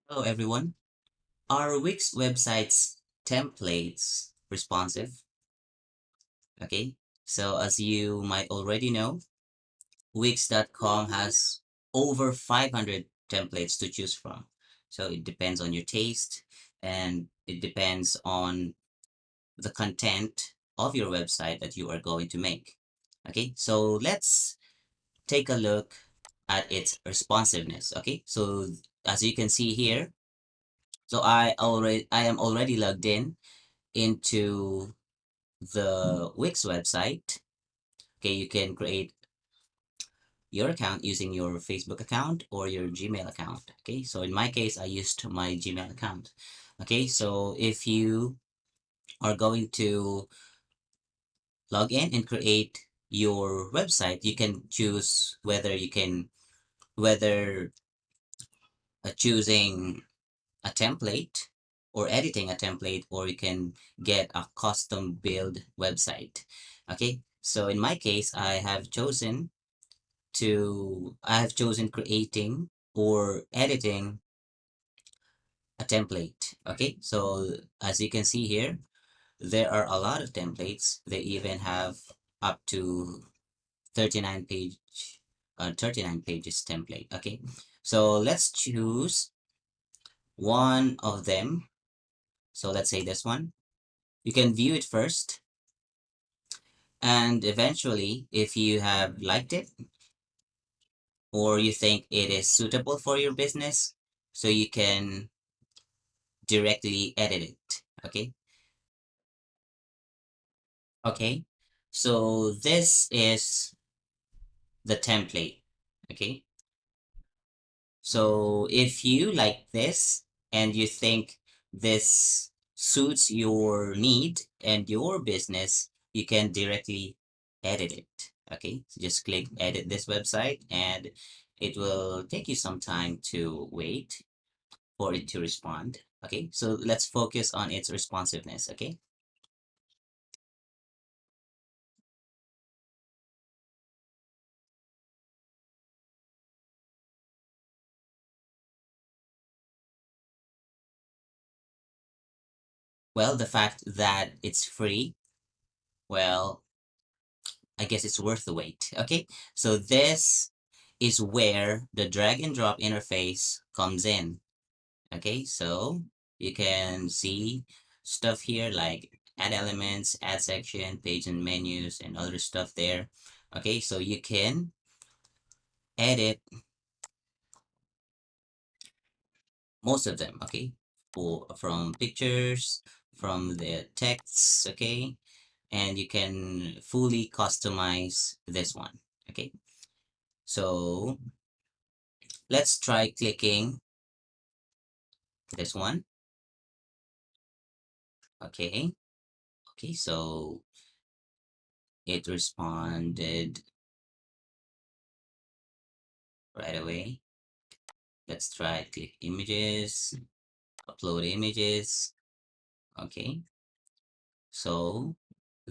Hello everyone. Are Wix websites templates responsive? Okay, so as you might already know, Wix.com has over 500 templates to choose from. So it depends on your taste and it depends on the content of your website that you are going to make. Okay, so let's take a look at its responsiveness. Okay, so as you can see here, so I am already logged in into the Wix website. Okay, you can create your account using your Facebook account or your Gmail account. Okay, so in my case, I used my Gmail account. Okay, so if you are going to log in and create your website, you can choose whether choosing a template or editing a template, or you can get a custom build website. Okay, so in my case, I have chosen creating or editing a template. Okay, so as you can see here, there are a lot of templates. They even have up to 39 page 39 pages template. Okay, so let's choose one of them. So let's say this one. You can view it first, and eventually, if you have liked it or you think it is suitable for your business, so you can directly edit it. Okay. Okay. So this is the template. Okay. So if you like this and you think this suits your need and your business, you can directly edit it. Okay. So just click edit this website and it will take you some time to wait for it to respond. Okay. So let's focus on its responsiveness. Okay. Well, the fact that it's free, well, I guess it's worth the wait. Okay, so this is where the drag and drop interface comes in. Okay, so you can see stuff here like add elements, add section, page and menus, and other stuff there. Okay, so you can edit most of them. Okay, from pictures, from the texts. Okay, and you can fully customize this one. Okay, so let's try clicking this one. Okay, okay, so it responded right away. Let's try click images, upload images. Okay, so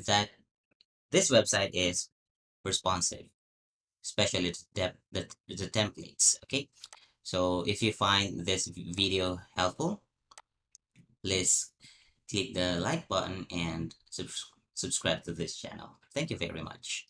that this website is responsive, especially the templates. Okay, so if you find this video helpful, please click the like button and subscribe to this channel. Thank you very much.